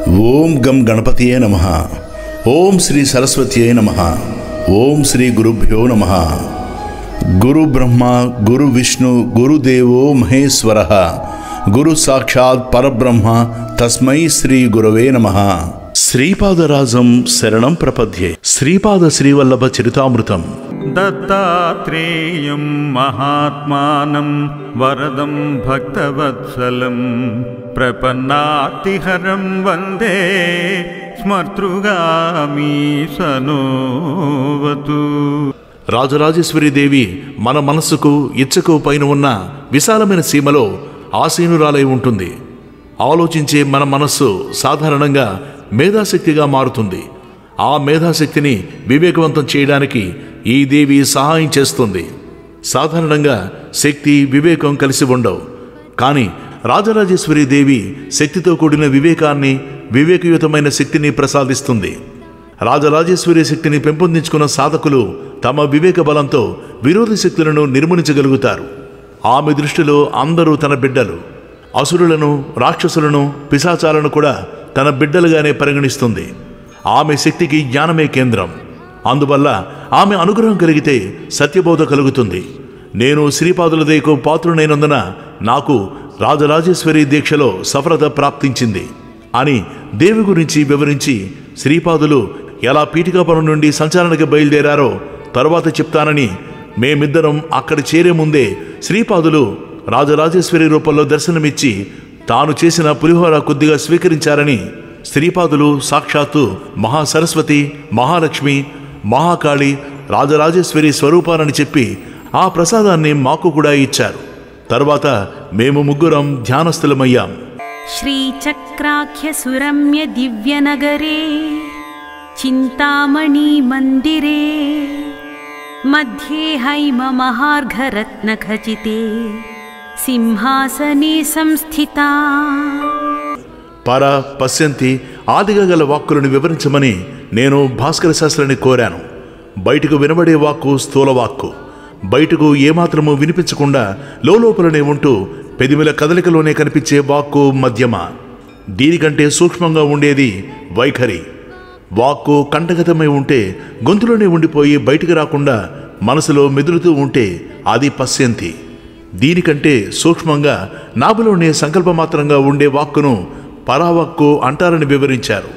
ఓం గం గణపతియే నమః. ఓం శ్రీ సరస్వతియే నమః. ఓం శ్రీ గురుభ్యో నమః. గురు బ్రహ్మ గురు విష్ణు గురుదేవో మహేశ్వరః. గురు సాక్షాత్ పరబ్రహ్మ తస్మై శ్రీ గురవే నమః. శ్రీపాదరాజం శరణం ప్రపద్యే. శ్రీపాద శ్రీవల్లభ చరితామృతం. దత్తాత్రేయం మహాత్మానం వరదం భక్తవత్సలం ప్రపన్నార్తిహరం వందే స్మర్తృగామి సనోవతు. రాజరాజేశ్వరి దేవి మన మనస్సుకు ఇచ్చకు పైన ఉన్న విశాలమైన సీమలో ఆసీనురాలై ఉంటుంది. ఆలోచించే మన మనస్సు సాధారణంగా మేధాశక్తిగా మారుతుంది. ఆ మేధాశక్తిని వివేకవంతం చేయడానికి ఈ దేవి సహాయం చేస్తుంది. సాధారణంగా శక్తి వివేకం కలిసి ఉండవు, కానీ రాజరాజేశ్వరి దేవి శక్తితో కూడిన వివేకాన్ని, వివేకయుతమైన శక్తిని ప్రసాదిస్తుంది. రాజరాజేశ్వరి శక్తిని పెంపొందించుకున్న సాధకులు తమ వివేక బలంతో విరోధ శక్తులను నిర్మూలించగలుగుతారు. ఆమె దృష్టిలో అందరూ తన బిడ్డలు. అసురులను, రాక్షసులను, పిశాచాలను కూడా తన బిడ్డలుగానే పరిగణిస్తుంది. ఆమె శక్తికి జ్ఞానమే కేంద్రం. అందువల్ల ఆమె అనుగ్రహం కలిగితే సత్యబోధ కలుగుతుంది. నేను శ్రీపాదుల దయకు పాత్రునైనందున నాకు రాజరాజేశ్వరి దీక్షలో సఫలత ప్రాప్తించింది అని దేవి గురించి వివరించి, శ్రీపాదులు ఎలా పీఠికాపురం నుండి సంచారణకి బయలుదేరారో తరువాత చెప్తానని, మేమిద్దరం అక్కడ చేరే ముందే శ్రీపాదులు రాజరాజేశ్వరి రూపంలో దర్శనమిచ్చి తాను చేసిన పులిహోర కొద్దిగా స్వీకరించారని, శ్రీపాదులు సాక్షాత్తు మహాసరస్వతి, మహాలక్ష్మి, మహాకాళి, రాజరాజేశ్వరి స్వరూపాలని చెప్పి ఆ ప్రసాదాన్ని మాకు కూడా ఇచ్చారు. తరువాత మేము ముగ్గురం ధ్యానస్థులమయ్యాం. శ్రీచక్రాఖ్య సురమ్య దివ్యనగరే చింతామణి మందిరే మధ్యే హైమ మహార్ఘరత్న ఖచితే సింహాసనే సంస్థితా. పర పశ్యంతి ఆదిగా గల వాక్కులను వివరించమని నేను భాస్కర శాస్త్రాన్ని కోరాను. బయటకు వినబడే వాక్కు స్థూలవాక్కు. బయటకు ఏమాత్రము వినిపించకుండా లోపలనే ఉంటూ పెదిమిల కదలికలోనే కనిపించే వాక్కు మధ్యమ. దీనికంటే సూక్ష్మంగా ఉండేది వైఖరి. వాక్కు కంఠగతమై ఉంటే గొంతులోనే ఉండిపోయి బయటికి రాకుండా మనసులో మెదులుతూ ఉంటే అది పశ్యంతి. దీనికంటే సూక్ష్మంగా నాభిలోనే సంకల్పమాత్రంగా ఉండే వాక్కును పరావాక్కు అంటారని వివరించారు.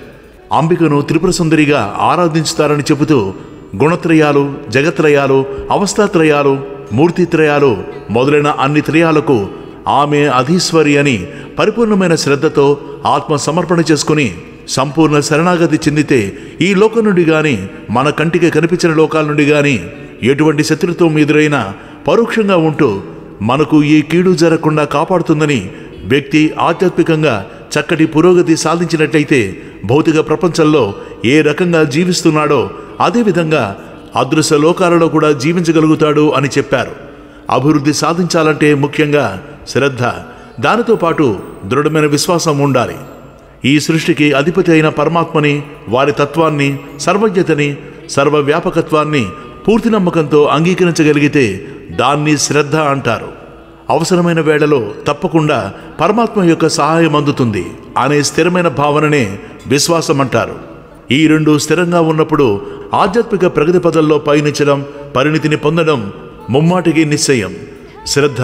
అంబికను త్రిపుర సుందరిగా ఆరాధించుతారని చెబుతూ గుణత్రయాలు, జగత్రయాలు, అవస్థాత్రయాలు, మూర్తిత్రయాలు మొదలైన అన్ని త్రయాలకు ఆమె అధీశ్వరి అని పరిపూర్ణమైన శ్రద్ధతో ఆత్మ సమర్పణ చేసుకుని సంపూర్ణ శరణాగతి చెందితే ఈ లోకం నుండి గాని, మన కంటికి కనిపించిన లోకాల నుండి గాని ఎటువంటి శత్రుత్వం ఎదురైనా పరోక్షంగా ఉంటూ మనకు ఈ కీడు జరగకుండా కాపాడుతుందని వ్యక్తి ఆధ్యాత్మికంగా చక్కటి పురోగతి సాధించినట్లయితే భౌతిక ప్రపంచంలో ఏ రకంగా జీవిస్తున్నాడో అదేవిధంగా అదృశ్య లోకాలలో కూడా జీవించగలుగుతాడు అని చెప్పారు. అభివృద్ధి సాధించాలంటే ముఖ్యంగా శ్రద్ధ, దానితో పాటు దృఢమైన విశ్వాసం ఉండాలి. ఈ సృష్టికి అధిపతి అయిన పరమాత్మని, వారి తత్వాన్ని, సర్వజ్ఞతని, సర్వవ్యాపకత్వాన్ని పూర్తి నమ్మకంతో అంగీకరించగలిగితే దాన్ని శ్రద్ధ అంటారు. అవసరమైన వేళలో తప్పకుండా పరమాత్మ యొక్క సహాయం అందుతుంది అనే స్థిరమైన భావననే విశ్వాసం అంటారు. ఈ రెండు స్థిరంగా ఉన్నప్పుడు ఆధ్యాత్మిక ప్రగతి పదంలో పయనించడం, పరిణితిని పొందడం ముమ్మాటికి నిశ్చయం. శ్రద్ధ,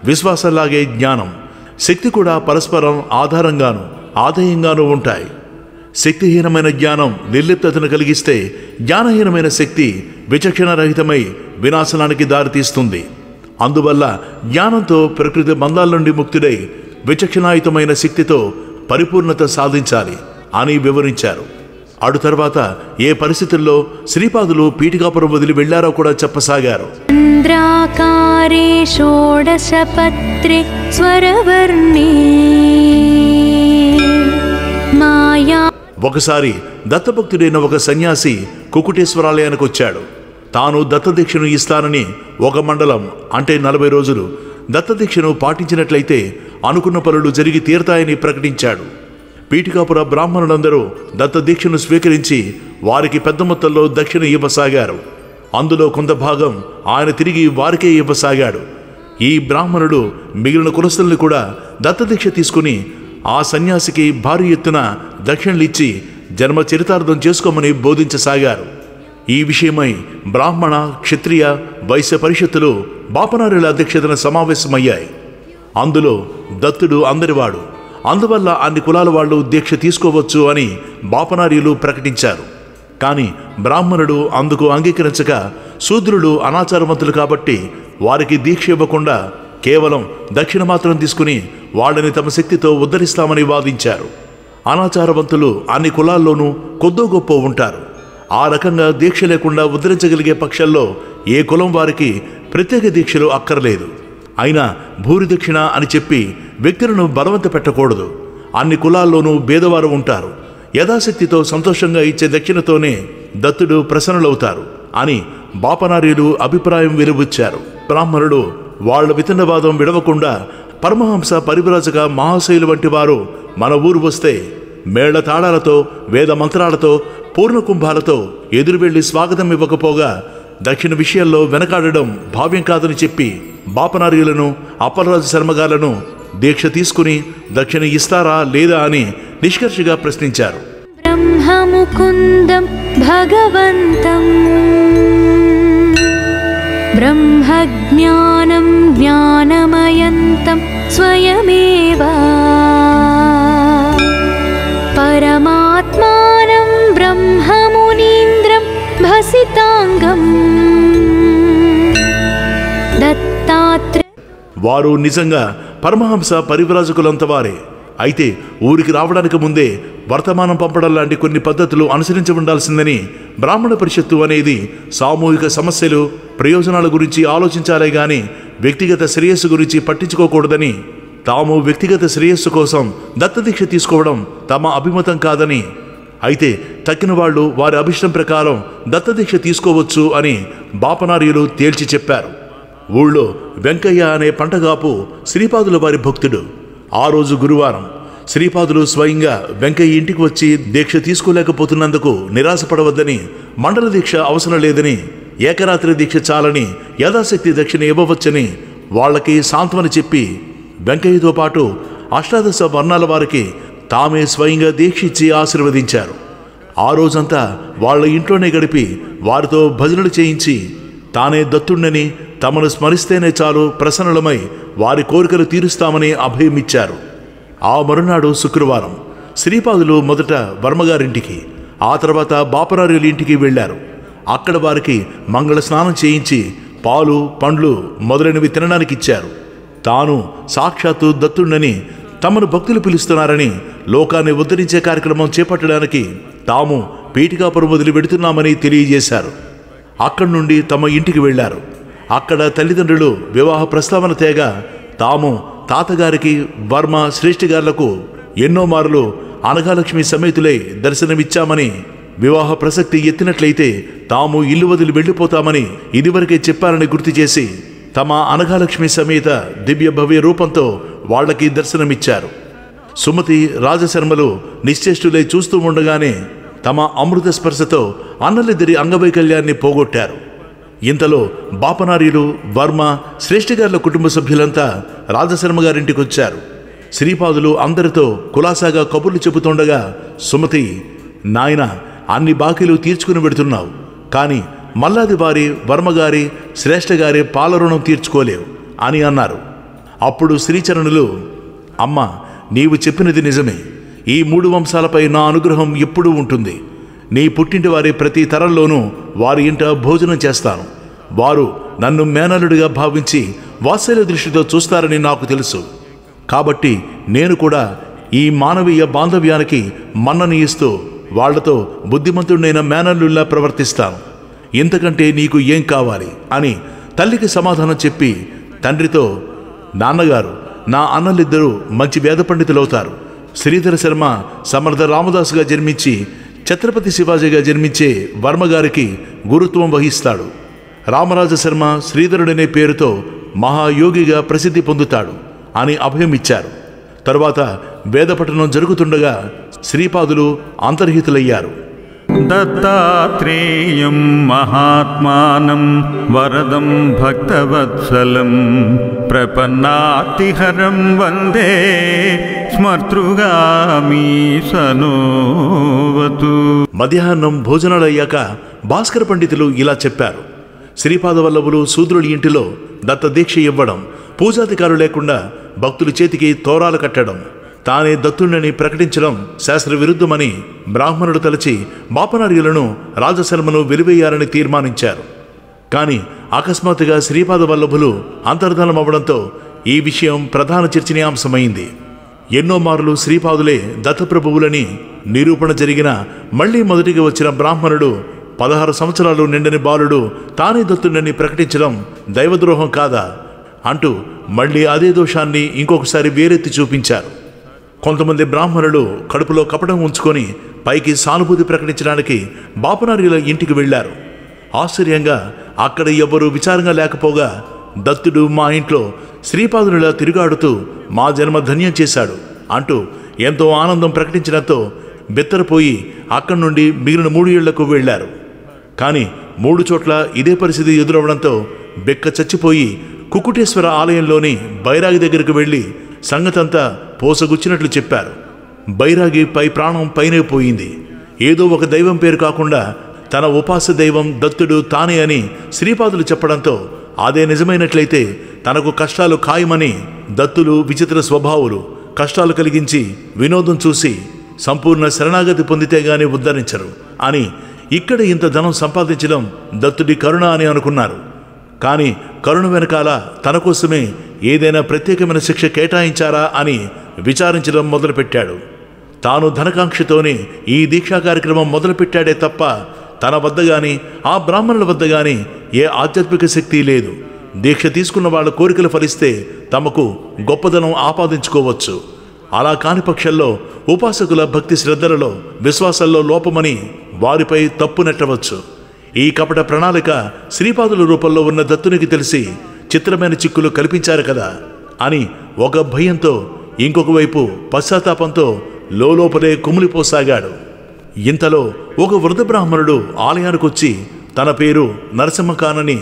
విశ్వాసంలాగే జ్ఞానం, శక్తి కూడా పరస్పరం ఆధారంగాను ఆదాయంగానూ ఉంటాయి. శక్తిహీనమైన జ్ఞానం నిర్లిప్తతను కలిగిస్తే జ్ఞానహీనమైన శక్తి విచక్షణరహితమై వినాశనానికి దారితీస్తుంది. అందువల్ల జ్ఞానంతో ప్రకృతి బంధాల నుండి ముక్తుడై విచక్షణాయుతమైన శక్తితో పరిపూర్ణత సాధించాలి అని వివరించారు. అటు తర్వాత ఏ పరిస్థితుల్లో శ్రీపాదులు పీఠికాపురం వదిలి వెళ్లారో కూడా చెప్పసాగారు. చంద్రాకారే షోడశపత్రే స్వరవర్ణే మాయా. ఒకసారి దత్తభక్తుడైన ఒక సన్యాసి కుకుటేశ్వరాలయానికి వచ్చాడు. తాను దత్తదీక్షను ఇస్తానని ఒక మండలం అంటే 40 రోజులు దత్తదీక్షను పాటించినట్లయితే అనుకున్న పనులు జరిగి తీరతాయని ప్రకటించాడు. పీఠికాపుర బ్రాహ్మణులందరూ దత్తదీక్షను స్వీకరించి వారికి పెద్ద మొత్తంలో దక్షిణ ఇవ్వసాగారు. అందులో కొంత భాగం ఆయన తిరిగి వారికే ఇవ్వసాగాడు. ఈ బ్రాహ్మణుడు మిగిలిన కులస్తుల్ని కూడా దత్తదీక్ష తీసుకుని ఆ సన్యాసికి భారీ ఎత్తున దక్షిణలిచ్చి జన్మ చరితార్థం చేసుకోమని బోధించసాగారు. ఈ విషయమై బ్రాహ్మణ, క్షత్రియ, వైశ్య పరిషత్తులు బాపనార్యుల అధ్యక్షతన సమావేశమయ్యాయి. అందులో దత్తుడు అందరివాడు, అందువల్ల అన్ని కులాల వాళ్ళు దీక్ష తీసుకోవచ్చు అని బాపనార్యులు ప్రకటించారు. కానీ బ్రాహ్మణుడు అందుకు అంగీకరించక శూద్రులు అనాచారవంతులు కాబట్టి వారికి దీక్ష ఇవ్వకుండా కేవలం దక్షిణ మాత్రం తీసుకుని వాళ్ళని తమ శక్తితో ఉద్ధరిస్తామని వాదించారు. అనాచారవంతులు అన్ని కులాల్లోనూ కొద్దో గొప్ప ఉంటారు. ఆ రకంగా దీక్ష లేకుండా ఉద్ధరించగలిగే పక్షంలో ఏ కులం వారికి ప్రత్యేక దీక్షలు అక్కర్లేదు. అయినా భూరి దక్షిణ అని చెప్పి వ్యక్తులను బలవంత పెట్టకూడదు. అన్ని కులాల్లోనూ భేదవారు ఉంటారు. యథాశక్తితో సంతోషంగా ఇచ్చే దక్షిణతోనే దత్తుడు ప్రసన్నులవుతారు అని బాపనార్యులు అభిప్రాయం వెలుబుచ్చారు. బ్రాహ్మణుడు వాళ్ల వితండవాదం విడవకుండా పరమహంస పరివ్రాజక మహాశైలు వంటి వారు మన ఊరు వస్తే మేళ తాళాలతో, వేద మంత్రాలతో, పూర్ణ కుంభాలతో ఎదురు వెళ్లి స్వాగతం ఇవ్వకపోగా దక్షిణ విషయాల్లో వెనకాడడం భావ్యం కాదని చెప్పి బాపనార్యులను, అప్పలరాజు శర్మగాలను దీక్ష తీసుకుని దక్షిణ ఇస్తారా లేదా అని నిష్కర్షగా ప్రశ్నించారు. బ్రహ్మముకుందం భగవంతం బ్రహ్మజ్ఞానం జ్ఞానమయంతం స్వయమేవ పరమాత్మానం బ్రహ్మమునీంద్రం భసితాంగం దత్తాత్రేయ. వారు నిజంగా పరమహంస పరివ్రాజకులంత వారే. అయితే ఊరికి రావడానికి ముందే వర్తమానం పంపడం లాంటి కొన్ని పద్ధతులు అనుసరించి ఉండాల్సిందని బ్రాహ్మణ పరిషత్తు అనేది సామూహిక సమస్యలు, ప్రయోజనాల గురించి ఆలోచించాలే గాని వ్యక్తిగత శ్రేయస్సు గురించి పట్టించుకోకూడదని, తాము వ్యక్తిగత శ్రేయస్సు కోసం దత్తదీక్ష తీసుకోవడం తమ అభిమతం కాదని, అయితే తక్కిన వాళ్ళు వారి అభిష్టం ప్రకారం దత్తదీక్ష తీసుకోవచ్చు అని బాపనార్యులు తేల్చి చెప్పారు. ఊళ్ళో వెంకయ్య అనే పంటగాపు శ్రీపాదుల వారి భక్తుడు. ఆ రోజు గురువారం. శ్రీపాదులు స్వయంగా వెంకయ్య ఇంటికి వచ్చి దీక్ష తీసుకోలేకపోతున్నందుకు నిరాశపడవద్దని, మండల దీక్ష అవసరం లేదని, ఏకరాత్రి దీక్ష చాలని, యథాశక్తి దక్షిణ ఇవ్వవచ్చని వాళ్ళకి సాంత్వన చెప్పి వెంకయ్యతో పాటు అష్టాదశ వర్ణాల వారికి తామే స్వయంగా దీక్ష ఇచ్చి ఆశీర్వదించారు. ఆ రోజంతా వాళ్ళ ఇంట్లోనే గడిపి వారితో భజనలు చేయించి తానే దత్తుణ్ణని, తమను స్మరిస్తేనే చాలు ప్రసన్నులమై వారి కోరికలు తీరుస్తామని అభయమిచ్చారు. ఆ మరునాడు శుక్రవారం శ్రీపాదులు మొదట వర్మగారింటికి, ఆ తర్వాత బాపనార్యుల ఇంటికి వెళ్లారు. అక్కడ వారికి మంగళ స్నానం చేయించి పాలు, పండ్లు మొదలైనవి తినడానికి ఇచ్చారు. తాను సాక్షాత్తు దత్తుణ్ణని, తమను భక్తులు పిలుస్తున్నారని, లోకాన్ని ఉద్ధరించే కార్యక్రమం చేపట్టడానికి తాము పీఠికాపురం వదిలి వెడుతున్నామని తెలియజేశారు. అక్కడి నుండి తమ ఇంటికి వెళ్లారు. అక్కడ తల్లిదండ్రులు వివాహ ప్రస్తావన తేగా తాము తాతగారికి, వర్మ శ్రేష్ఠిగారులకు ఎన్నో మార్లు అనఘాలక్ష్మి సమేతులై దర్శనమిచ్చామని, వివాహ ప్రసక్తి ఎత్తినట్లయితే తాము ఇల్లు వదిలి వెళ్ళిపోతామని ఇదివరకే చెప్పారని గుర్తు చేసి తమ అనఘాలక్ష్మి సమేత దివ్య భవ్య రూపంతో వాళ్లకి దర్శనమిచ్చారు. సుమతి, రాజశర్మలు నిశ్చేష్టులై చూస్తూ ఉండగానే తమ అమృత స్పర్శతో అన్నలిద్దరి అంగవైకల్యాన్ని పోగొట్టారు. ఇంతలో బాపనార్యులు, వర్మ, శ్రేష్ఠిగారుల కుటుంబ సభ్యులంతా రాజశర్మ గారింటికి వచ్చారు. శ్రీపాదులు అందరితో కులాసాగా కబుర్లు చెబుతుండగా సుమతి, నాయన అన్ని బాకీలు తీర్చుకుని పెడుతున్నావు, కానీ మల్లాది వారి, వర్మగారి, శ్రేష్ఠగారి పాల రుణం తీర్చుకోలేవు అని అన్నారు. అప్పుడు శ్రీచరణులు, అమ్మ నీవు చెప్పినది నిజమే. ఈ 3 వంశాలపై నా అనుగ్రహం ఎప్పుడూ ఉంటుంది. నీ పుట్టింటి వారి ప్రతి తరంలోనూ వారి ఇంట భోజనం చేస్తాను. వారు నన్ను మేనలుడిగా భావించి వాత్సల్య దృష్టితో చూస్తారని నాకు తెలుసు. కాబట్టి నేను కూడా ఈ మానవీయ బాంధవ్యానికి మన్నని ఇస్తూ వాళ్లతో బుద్ధిమంతుడైన మేనల్లుల్లా ప్రవర్తిస్తాను. ఇంతకంటే నీకు ఏం కావాలి అని తల్లికి సమాధానం చెప్పి తండ్రితో, నాన్నగారు, నా అన్నలిద్దరూ మంచి వేద పండితులవుతారు. శ్రీధర శర్మ సమర్థ రామదాసుగా జన్మించి ఛత్రపతి శివాజీగా జన్మించే వర్మగారికి గురుత్వం వహిస్తాడు. రామరాజ శర్మ శ్రీధరుడనే పేరుతో మహాయోగిగా ప్రసిద్ధి పొందుతాడు అని అభయమిచ్చారు. తరువాత వేదపఠనం జరుగుతుండగా శ్రీపాదులు అంతర్హితులయ్యారు. దత్తాత్రేయం మహాత్మానం వరదం భక్తవత్సలం ప్రపన్నాతిహరం వందే స్మర్తృగామి సనోవతు. మధ్యాహ్నం భోజనాలు అయ్యాక భాస్కర పండితులు ఇలా చెప్పారు. శ్రీపాదవల్లభులు శూద్రుడి ఇంటిలో దత్త దీక్ష ఇవ్వడం, పూజాధికారులు లేకుండా భక్తుల చేతికి తోరాలు కట్టడం, తానే దత్తుడిని ప్రకటించడం శాస్త్ర విరుద్ధమని బ్రాహ్మణుడు తలచి బాపనార్యులను రాజశర్మను వెలివేయాలని తీర్మానించారు. కానీ అకస్మాత్తుగా శ్రీపాదవల్లభులు అంతర్ధానమవ్వడంతో ఈ విషయం ప్రధాన చర్చనీయాంశమైంది. ఎన్నో మార్లు శ్రీపాదులే దత్తప్రభువులని నిరూపణ జరిగిన మళ్లీ మొదటిగా వచ్చిన బ్రాహ్మణుడు 16 సంవత్సరాలు నిండని బాలుడు తానే దత్తుడిని ప్రకటించడం దైవద్రోహం కాదా అంటూ మళ్లీ అదే దోషాన్ని ఇంకొకసారి వేరెత్తి చూపించారు. కొంతమంది బ్రాహ్మణులు కడుపులో కపటం ఉంచుకొని పైకి సానుభూతి ప్రకటించడానికి బాపనార్యుల ఇంటికి వెళ్లారు. ఆశ్చర్యంగా అక్కడ ఎవ్వరూ విచారంగా లేకపోగా దత్తుడు మా ఇంట్లో శ్రీపాదునిలా తిరుగాడుతూ మా జన్మ ధన్యం చేశాడు అంటూ ఎంతో ఆనందం ప్రకటించడంతో బెత్తరపోయి అక్కడి నుండి మిగిలిన 3 ఏళ్లకు వెళ్లారు. కానీ 3 చోట్ల ఇదే పరిస్థితి ఎదురవడంతో బెక్క చచ్చిపోయి కుకుటేశ్వర ఆలయంలోని బైరాగి దగ్గరకు వెళ్లి సంగతంతా పోసగుచ్చినట్లు చెప్పారు. బైరాగి పై ప్రాణం పైనే పోయింది. ఏదో ఒక దైవం పేరు కాకుండా తన ఉపాస దైవం దత్తుడు తానే అని శ్రీపాదులు చెప్పడంతో అదే నిజమైనట్లయితే తనకు కష్టాలు ఖాయమని దత్తులు విచిత్ర స్వభావులు కష్టాలు కలిగించి వినోదం చూసి సంపూర్ణ శరణాగతి పొందితే గాని ఉద్ధరించరు అని ఇక్కడ ఇంత ధనం సంపాదించడం దత్తుడి కరుణ అని అనుకున్నారు. కానీ కరుణ వెనకాల తన కోసమే ఏదైనా ప్రత్యేకమైన శిక్ష కేటాయించారా అని విచారించడం మొదలుపెట్టాడు. తాను ధనకాంక్షతోనే ఈ దీక్షా కార్యక్రమం మొదలుపెట్టాడే తప్ప తన వద్ద గాని ఆ బ్రాహ్మణుల వద్ద గాని ఏ ఆధ్యాత్మిక శక్తి లేదు. దీక్ష తీసుకున్న వాళ్ళ కోరికలు ఫలిస్తే తమకు గొప్పదనం ఆపాదించుకోవచ్చు. అలా కాని పక్షంలో ఉపాసకుల భక్తి శ్రద్ధలలో విశ్వాసాల్లో లోపమని వారిపై తప్పు నెట్టవచ్చు. ఈ కపట ప్రణాళిక శ్రీపాదుల రూపంలో ఉన్న దత్తునికి తెలిసి చిత్రమైన చిక్కులు కల్పించారు కదా అని ఒక భయంతో ఇంకొక వైపు పశ్చాత్తాపంతో లోపలే కుమిలిపోసాగాడు. ఇంతలో ఒక వృద్ధ బ్రాహ్మణుడు ఆలయానికొచ్చి తన పేరు నరసింహకానని,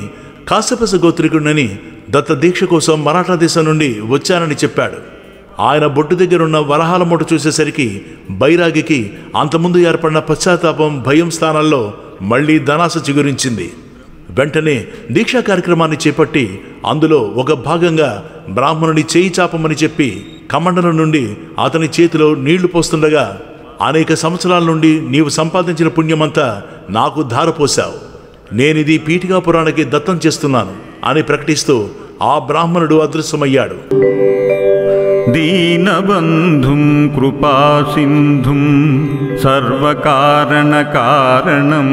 కాశ్యపస గోత్రికుడినని, దత్త దీక్ష కోసం మరాఠా దేశం నుండి వచ్చానని చెప్పాడు. ఆయన బొట్టు దగ్గరున్న వరహాల మూట చూసేసరికి బైరాగికి అంతకుముందు ఏర్పడిన పశ్చాత్తాపం భయం స్థానాల్లో మళ్లీ ధనాస చిగురించింది. వెంటనే దీక్షా కార్యక్రమాన్ని చేపట్టి అందులో ఒక భాగంగా బ్రాహ్మణుని చేయి చాపమని చెప్పి కమండలం నుండి అతని చేతిలో నీళ్లు పోస్తుండగా, అనేక సంవత్సరాల నుండి నీవు సంపాదించిన పుణ్యమంతా నాకు ధారపోశావు, నేనిది పీఠికాపురానికి దత్తం చేస్తున్నాను అని ప్రకటిస్తూ ఆ బ్రాహ్మణుడు అదృశ్యమయ్యాడు. దీనబంధుం కృపాసింధుం సర్వకారణ కారణం.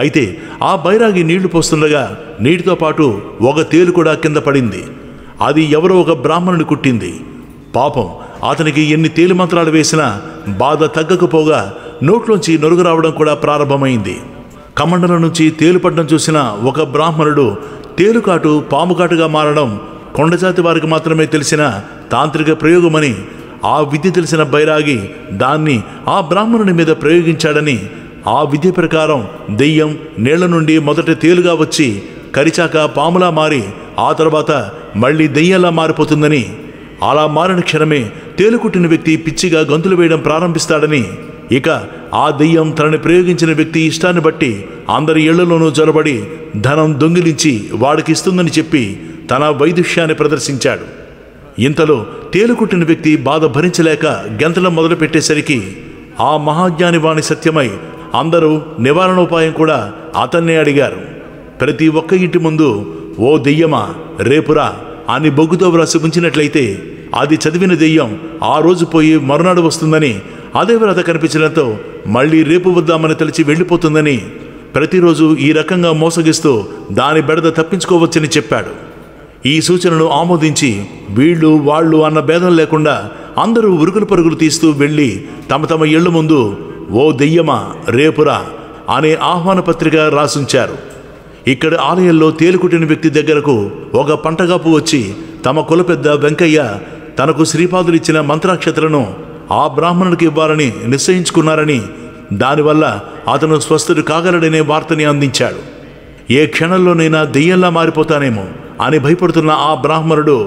అయితే ఆ బైరాగి నీళ్లు పోస్తుండగా నీటితో పాటు ఒక తేలు కూడా కింద పడింది. అది ఎవరో ఒక బ్రాహ్మణుని కుట్టింది. పాపం అతనికి ఎన్ని తేలు మంత్రాలు వేసినా బాధ తగ్గకపోగా నోట్లోంచి నొరుగు రావడం కూడా ప్రారంభమైంది. కమండలం నుంచి తేలు పడ్డం చూసిన ఒక బ్రాహ్మణుడు తేలుకాటు పాముకాటుగా మారడం కొండజాతి వారికి మాత్రమే తెలిసిన తాంత్రిక ప్రయోగమని, ఆ విద్య తెలిసిన బైరాగి దాన్ని ఆ బ్రాహ్మణుని మీద ప్రయోగించాడని, ఆ విద్య ప్రకారం దెయ్యం నీళ్ల నుండి మొదట తేలుగా వచ్చి కరిచాక పాములా మారి ఆ తర్వాత మళ్లీ దెయ్యంలా మారిపోతుందని, అలా మారిన క్షణమే తేలుకుట్టిన వ్యక్తి పిచ్చిగా గంతులు వేయడం ప్రారంభిస్తాడని, ఇక ఆ దెయ్యం తనని ప్రయోగించిన వ్యక్తి ఇష్టాన్ని బట్టి అందరి ఇళ్లలోనూ జొరబడి ధనం దొంగిలించి వాడికి ఇస్తుందని చెప్పి తన వైదుష్యాన్ని ప్రదర్శించాడు. ఇంతలో తేలుకుట్టిన వ్యక్తి బాధ భరించలేక గెంతలం మొదలుపెట్టేసరికి ఆ మహాజ్ఞాని వాణి సత్యమై అందరూ నివారణోపాయం కూడా అతన్నే అడిగారు. ప్రతి ఒక్క ఇంటి ముందు ఓ దెయ్యమా రేపురా అని బొగ్గుతో వ్రాసి ఉంచినట్లయితే అది చదివిన దెయ్యం ఆ రోజు పోయి మరునాడు వస్తుందని, అదే వ్రత కనిపించడంతో మళ్లీ రేపు వద్దామని తలిచి వెళ్ళిపోతుందని, ప్రతిరోజు ఈ రకంగా మోసగిస్తూ దాని బెడద తప్పించుకోవచ్చని చెప్పాడు. ఈ సూచనను ఆమోదించి వీళ్ళు వాళ్ళు అన్న భేదం లేకుండా అందరూ ఉరుకులు పరుగులు తీస్తూ వెళ్ళి తమ తమ ఇళ్ల ముందు ఓ దెయ్యమా రేపురా అనే ఆహ్వాన పత్రిక రాసుంచారు. ఇక్కడ ఆలయంలో తేలుకుట్టిన వ్యక్తి దగ్గరకు ఒక పంటగాపు వచ్చి తమ కులపెద్ద వెంకయ్య తనకు శ్రీపాదులిచ్చిన మంత్రాక్షతలను ఆ బ్రాహ్మణునికి ఇవ్వాలని నిశ్చయించుకున్నారని, దానివల్ల అతను స్వస్థుడు కాగలడనే వార్తని అందించాడు. ఏ క్షణంలోనైనా దెయ్యంలా మారిపోతానేమో అని భయపడుతున్న ఆ బ్రాహ్మణుడు,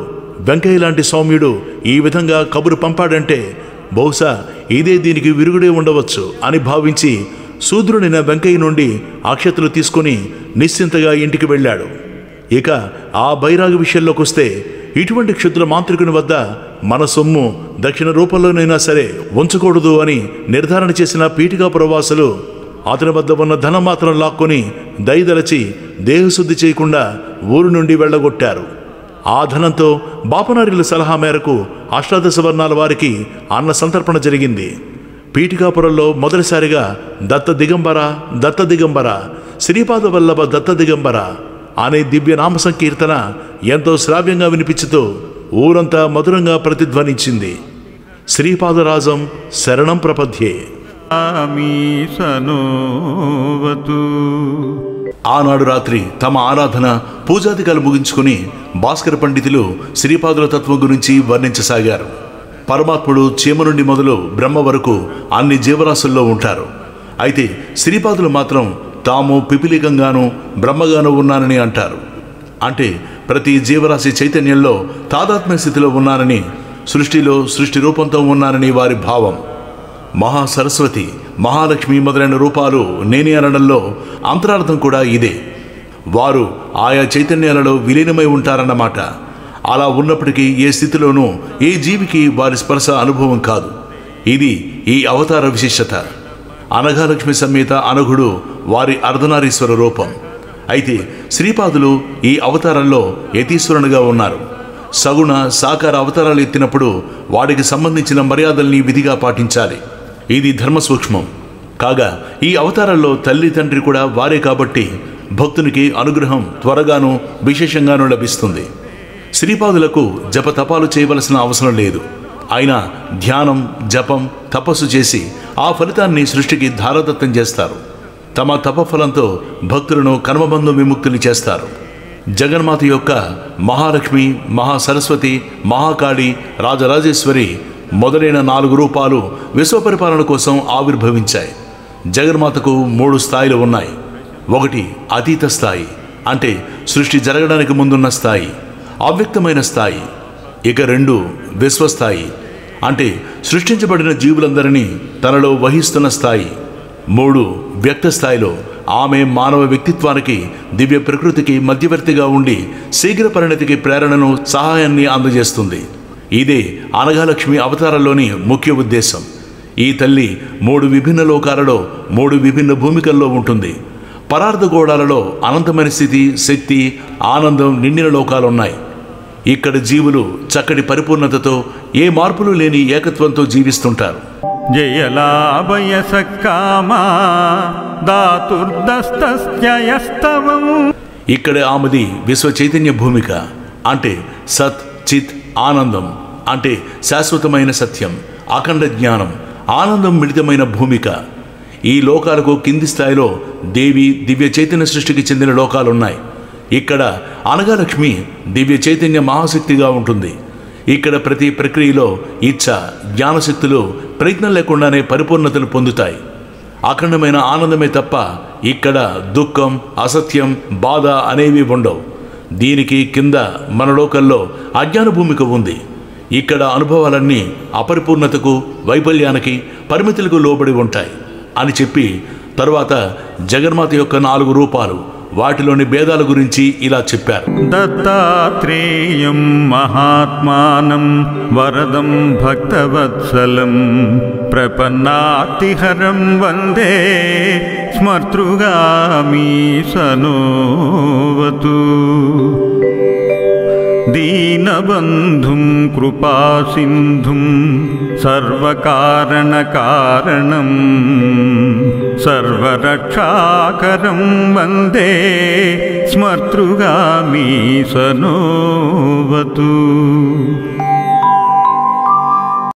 వెంకయ్య లాంటి సౌమ్యుడు ఈ విధంగా కబురు పంపాడంటే బహుశా ఇదే దీనికి విరుగుడే ఉండవచ్చు అని భావించి శూద్రుడైన వెంకయ్య నుండి అక్షతలు తీసుకుని నిశ్చింతగా ఇంటికి వెళ్ళాడు. ఇక ఆ బైరాగి విషయంలోకి వస్తే, ఇటువంటి క్షుద్ర మాంత్రికుని వద్ద మన సొమ్ము దక్షిణ రూపంలోనైనా సరే ఉంచకూడదు అని నిర్ధారణ చేసిన పీఠికాపురవాసులు అతని వద్ద ఉన్న ధనం మాత్రం లాక్కొని దయదలచి దేహశుద్ధి చేయకుండా ఊరు నుండి వెళ్ళగొట్టారు. ఆ ధనంతో బాపనార్యుల సలహా మేరకు అష్టాదశ వర్ణాల వారికి అన్న సంతర్పణ జరిగింది. పీఠికాపురంలో మొదటిసారిగా దత్త దిగంబర శ్రీపాద వల్లభ దత్త దిగంబర అనే దివ్య నామ సంకీర్తన ఎంతో శ్రావ్యంగా వినిపించుతూ ఊరంతా మధురంగా ప్రతిధ్వనించింది. శ్రీపాదరాజం శరణం ప్రపద్యే. ఆనాడు రాత్రి తమ ఆరాధన పూజాదికాలు ముగించుకుని భాస్కర పండితులు శ్రీపాదుల తత్వం గురించి వర్ణించసాగారు. పరమాత్ముడు చీమ నుండి మొదలు బ్రహ్మ వరకు అన్ని జీవరాశుల్లో ఉంటారు. అయితే శ్రీపాదులు మాత్రం తాము పిపిలికంగాను బ్రహ్మగాను ఉన్నానని అంటారు. అంటే ప్రతి జీవరాశి చైతన్యంలో తాదాత్మ్య స్థితిలో ఉన్నానని, సృష్టిలో సృష్టి రూపంతో ఉన్నానని వారి భావం. మహాసరస్వతి, మహాలక్ష్మి మొదలైన రూపాలు నేనే అనడంలో అంతరార్థం కూడా ఇదే. వారు ఆయా చైతన్యాలలో విలీనమై ఉంటారన్నమాట. అలా ఉన్నప్పటికీ ఏ స్థితిలోనూ ఏ జీవికి వారి స్పర్శ అనుభవం కాదు. ఇది ఈ అవతార విశిష్టత. అనఘాలక్ష్మి సమేత అనఘుడు వారి అర్ధనారీశ్వర రూపం. అయితే శ్రీపాదులు ఈ అవతారంలో యతీశ్వరునిగా ఉన్నారు. సగుణ సాకార అవతారాలు ఎత్తినప్పుడు వాడికి సంబంధించిన మర్యాదల్ని విధిగా పాటించాలి. ఇది ధర్మ సూక్ష్మం. కాగా ఈ అవతారంలో తల్లి తండ్రి కూడా వారే కాబట్టి భక్తునికి అనుగ్రహం త్వరగాను విశేషంగానూ లభిస్తుంది. శ్రీపాదులకు జపతపాలు చేయవలసిన అవసరం లేదు. ఆయన ధ్యానం, జపం, తపస్సు చేసి ఆ ఫలితాన్ని సృష్టికి ధారదత్తం చేస్తారు. తమ తపఫలంతో భక్తులను కర్మబంధం విముక్తులు చేస్తారు. జగన్మాత యొక్క మహాలక్ష్మి, మహాసరస్వతి, మహాకాళి, రాజరాజేశ్వరి మొదలైన 4 రూపాలు విశ్వపరిపాలన కోసం ఆవిర్భవించాయి. జగన్మాతకు 3 స్థాయిలు ఉన్నాయి. 1 అతీత స్థాయి, అంటే సృష్టి జరగడానికి ముందున్న స్థాయి, అవ్యక్తమైన స్థాయి. ఇక 2 విశ్వస్థాయి, అంటే సృష్టించబడిన జీవులందరినీ తనలో వహిస్తున్న స్థాయి. 3 వ్యక్త స్థాయిలో ఆమె మానవ వ్యక్తిత్వానికి, దివ్య ప్రకృతికి మధ్యవర్తిగా ఉండి శీఘ్ర పరిణతికి ప్రేరణను, సహాయాన్ని అందజేస్తుంది. ఇదే అనఘాలక్ష్మి అవతారంలోని ముఖ్య ఉద్దేశం. ఈ తల్లి 3 విభిన్న లోకాలలో 3 విభిన్న భూమికల్లో ఉంటుంది. పరార్థగోళాలలో అనంతమైన స్థితి, శక్తి, ఆనందం నిండిన లోకాలున్నాయి. ఇక్కడ జీవులు చక్కటి పరిపూర్ణతతో, ఏ మార్పులు లేని ఏకత్వంతో జీవిస్తుంటారు. జయలాభయసకామా దాతుర్దస్తస్యయస్తవం. ఇక్కడ ఆమెది విశ్వ చైతన్య భూమిక, అంటే సత్ చిత్ ఆనందం, అంటే శాశ్వతమైన సత్యం, అఖండ జ్ఞానం, ఆనందం మిళితమైన భూమిక. ఈ లోకాలకు కింది స్థాయిలో దేవి, దివ్య చైతన్య సృష్టికి చెందిన లోకాలున్నాయి. ఇక్కడ అనఘాలక్ష్మి దివ్య చైతన్య మహాశక్తిగా ఉంటుంది. ఇక్కడ ప్రతి ప్రక్రియలో ఇచ్ఛ, జ్ఞానశక్తులు ప్రయత్నం లేకుండానే పరిపూర్ణతను పొందుతాయి. అఖండమైన ఆనందమే తప్ప ఇక్కడ దుఃఖం, అసత్యం, బాధ అనేవి ఉండవు. దీనికి కింద మన లోకల్లో అజ్ఞాన భూమిక ఉంది. ఇక్కడ అనుభవాలన్నీ అపరిపూర్ణతకు, వైఫల్యానికి, పరిమితులకు లోబడి ఉంటాయి అని చెప్పి తరువాత జగన్మాత యొక్క 4 రూపాలు, వాటిలోని భేదాల గురించి ఇలా చెప్పారు. దత్తాత్రేయం మహాత్మానం వరదం భక్తవత్సలం ప్రపన్నాతిహరం వందే స్మర్తృగామి సనోవతు. దీనబంధుం కృపాసింధుం సర్వకారణకారణం సర్వరక్షాకరం వందే స్మర్తృగామి సనోవతు.